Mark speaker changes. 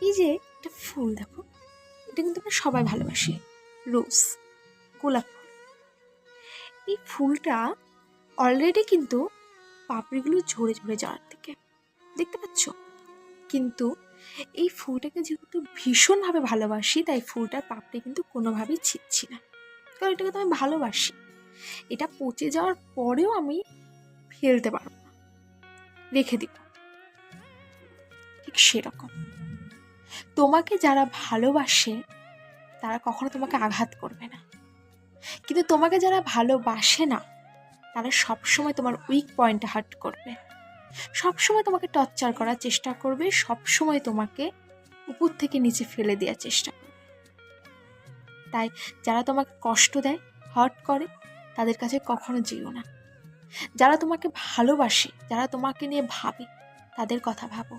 Speaker 1: এই যে একটা ফুল দেখো, এটা কিন্তু আমরা সবাই ভালোবাসি, রোজ, গোলাপ ফুল। এই ফুলটা অলরেডি কিন্তু পাপড়িগুলো ঝরে ঝরে যাওয়ার দিকে, দেখতে পাচ্ছ? কিন্তু এই ফুলটাকে যেহেতু ভীষণভাবে ভালোবাসি, তাই ফুলটার পাপড়ি কিন্তু কোনোভাবেই ছিঁড়ছি না, কারণ এটাকে তো আমি ভালোবাসি। এটা পচে যাওয়ার পরেও আমি ফেলতে পারবো না, রেখে দিব। ঠিক সেরকম তোমাকে যারা ভালোবাসে তারা কখনো তোমাকে আঘাত করবে না, কিন্তু তোমাকে যারা ভালোবাসে না তারা সবসময় তোমার উইক পয়েন্টে হার্ট করবে, সবসময় তোমাকে টর্চার করার চেষ্টা করবে, সবসময় তোমাকে উপর থেকে নিচে ফেলে দেওয়ার চেষ্টা করবে। তাই যারা তোমাকে কষ্ট দেয়, হার্ট করে, তাদের কাছে কখনো যেও না। যারা তোমাকে ভালোবাসে, যারা তোমাকে নিয়ে ভাবে, তাদের কথা ভাবো।